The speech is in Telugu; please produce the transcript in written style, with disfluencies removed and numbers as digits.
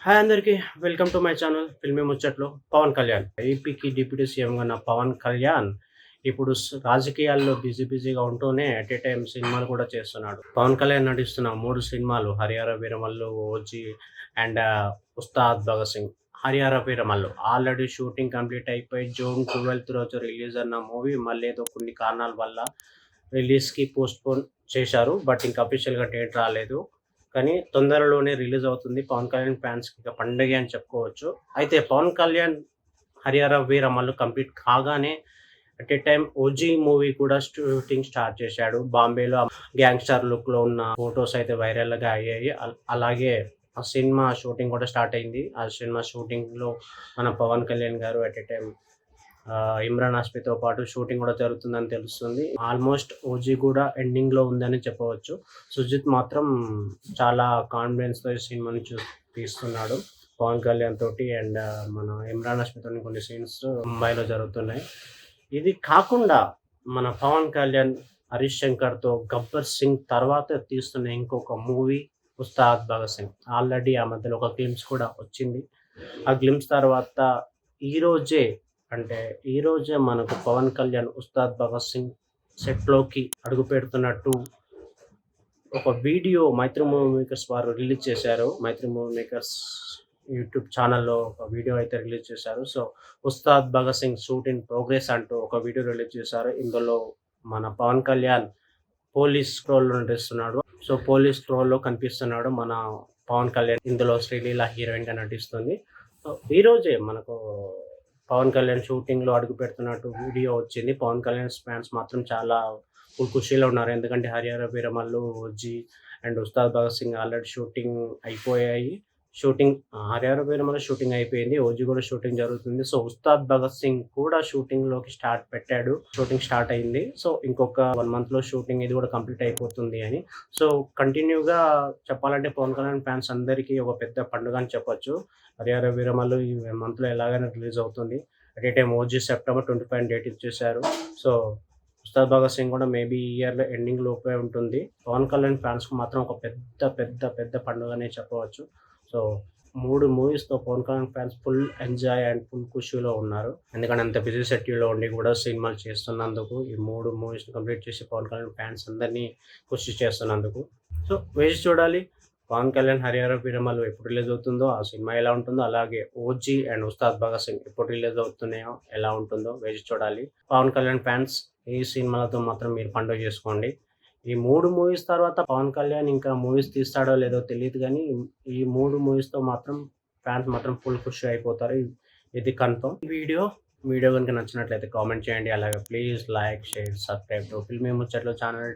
హాయ్ అందరికీ welcome to my channel filmy ముచ్చట్లు. పవన్ కళ్యాణ్ ఏపీకి డిప్యూటీ సీఎంగా ఉన్న పవన్ కళ్యాణ్ ఇప్పుడు రాజకీయాల్లో బిజీగా ఉంటూనే ఎట్ ఏ టైం సినిమాలు కూడా చేస్తున్నాడు. పవన్ కళ్యాణ్ నటిస్తున్న 3 సినిమాలు 'Harihara Veeramallu', 'OG' and 'Ustaad Bhagat Singh'. 'Harihara Veeramallu' already shooting complete అయిపోయి జూన్ 12 రోజు రిలీజ్ అన్న మూవీ మళ్ళీ ఏదో కొన్ని కారణాల వల్ల రిలీజ్‌కి పోస్ట్‌పోన్ చేశారు. బట్ ఇంకా అఫీషియల్‌గా డేట్ రాలేదు. కానీ తొందరలోనే రిలీజ్ అవుతుంది. పవన్ కళ్యాణ్ ఫ్యాన్స్‌కి ఇక పండగే అని చెప్పుకోవచ్చు. అయితే పవన్ కళ్యాణ్ 'హరిహర వీరమల్లు' కంప్లీట్ కాగానే at a time 'OG' movie కూడా షూటింగ్ స్టార్ట్ చేశాడు. బాంబేలో గ్యాంగ్‌స్టర్ లుక్‌లో ఉన్న ఫోటోస్ అయితే వైరల్‌గా అయ్యాయి. అలాగే ఆ సినిమా షూటింగ్ కూడా స్టార్ట్ అయింది. ఆ సినిమా షూటింగ్‌లో మన పవన్ కళ్యాణ్ గారు అట్ ఏ టైమ్ ఇమ్రాన్ హాష్మీతో పాటు షూటింగ్ కూడా జరుగుతుందని తెలుస్తుంది. ఆల్మోస్ట్ 'ఓజీ' కూడా ఎండింగ్‌లో ఉందని చెప్పవచ్చు. సుజిత్ మాత్రం చాలా కాన్ఫిడెన్స్‌తో ఈ సినిమాని తీస్తున్నాడు. పవన్ కళ్యాణ్ తోటి అండ్ మన ఇమ్రాన్ హాష్మీతోని కొన్ని సీన్స్ ముంబైలో జరుగుతున్నాయి. ఇది కాకుండా మన పవన్ కళ్యాణ్ 'హరీష్ శంకర్‌తో' 'గబ్బర్ సింగ్' తర్వాత తీస్తున్న ఇంకొక మూవీ 'ఉస్తాద్ భగత్ సింగ్'. ఆల్రెడీ ఆ మధ్యలో ఒక గ్లింప్స్ కూడా వచ్చింది. ఆ గ్లింప్స్ తర్వాత ఈరోజే అంటే ఈరోజే మనకు పవన్ కళ్యాణ్ 'ఉస్తాద్ భగత్ సింగ్' సెట్‌లోకి అడుగుపెడుతున్నట్టు ఒక వీడియో 'మైత్రి మూవీ మేకర్స్' వారు రిలీజ్ చేశారు. 'మైత్రి మూవీ మేకర్స్' యూట్యూబ్ ఛానెల్‌లో ఒక వీడియో అయితే రిలీజ్ చేశారు. So 'Ustaad Bhagat Singh shoot in progress' అంటూ ఒక వీడియో రిలీజ్ చేశారు. ఇందులో మన పవన్ కళ్యాణ్ పోలీస్ రోల్‌లో నటిస్తున్నాడు. సో పోలీస్ రోల్‌లో కనిపిస్తున్నాడు మన పవన్ కళ్యాణ్. ఇందులో శ్రీలీల హీరోయిన్‌గా నటిస్తుంది. సో ఈరోజే మనకు పవన్ కళ్యాణ్ షూటింగ్‌లో అడుగుపెడుతున్నట్టు వీడియో వచ్చింది. పవన్ కళ్యాణ్ ఫ్యాన్స్ మాత్రం చాలా ఖుషీలో ఉన్నారు. ఎందుకంటే 'Harihara Veeramallu', 'OG' and 'Ustaad Bhagat Singh' already shooting అయిపోయాయి. 'హరిహర వీరమల్లు' షూటింగ్ అయిపోయింది. 'ఓజీ' కూడా షూటింగ్ జరుగుతుంది. సో 'ఉస్తాద్ భగత్ సింగ్' కూడా షూటింగ్‌లోకి షూటింగ్ స్టార్ట్ అయింది. సో ఇంకొక 1 మంత్‌లో షూటింగ్ ఇది కూడా కంప్లీట్ అయిపోతుంది అని. సో కంటిన్యూగా చెప్పాలంటే పవన్ కళ్యాణ్ ఫ్యాన్స్ అందరికీ ఒక పెద్ద పండుగ అని చెప్పొచ్చు. 'హరిహర వీరమల్లు' ఈ మంత్‌లో ఎలాగైనా రిలీజ్ అవుతుంది. At a time 'OG' September 25 date ఇచ్చేశారు. సో 'ఉస్తాద్ భగత్ సింగ్' కూడా మేబీ ఈ ఇయర్‌లో ఎండింగ్ లోపే ఉంటుంది. పవన్ కళ్యాణ్ ఫ్యాన్స్‌కి మాత్రం ఒక పెద్ద పండుగనే చెప్పవచ్చు. సో 3 మూవీస్‌తో Pawan Kalyan fans full enjoy and full ఖుషీలో ఉన్నారు. ఎందుకంటే అంత బిజీ షెడ్యూల్‌లో ఉండి కూడా సినిమాలు చేస్తున్నందుకు, ఈ 3 మూవీస్‌ని కంప్లీట్ చేసి పవన్ కళ్యాణ్ ఫ్యాన్స్ అందరినీ ఖుషి చేస్తున్నందుకు. సో వేచి చూడాలి. పవన్ కళ్యాణ్ 'హరిహర వీరమల్లు' ఎప్పుడు రిలీజ్ అవుతుందో, ఆ సినిమా ఎలా ఉంటుందో, అలాగే 'ఓజీ' అండ్ 'ఉస్తాద్ భగత్ సింగ్' ఎప్పుడు రిలీజ్ అవుతున్నాయో, ఎలా ఉంటుందో వేచి చూడాలి. పవన్ కళ్యాణ్ ఫ్యాన్స్ ఈ సినిమాలతో మాత్రం మీరు పండుగ చేసుకోండి. ఈ 3 మూవీస్ తర్వాత పవన్ కళ్యాణ్ ఇంకా మూవీస్ తీస్తాడో లేదో తెలీదు గానీ, ఈ 3 మూవీస్‌తో మాత్రం ఫ్యాన్స్ మాత్రం ఫుల్ ఖుషి అయిపోతారు. ఇది కన్ఫర్మ్. వీడియో గనుక నచ్చినట్లయితే కామెంట్ చేయండి. అలాగే please like, share, subscribe to filmy ముచ్చట్లు ఛానల్.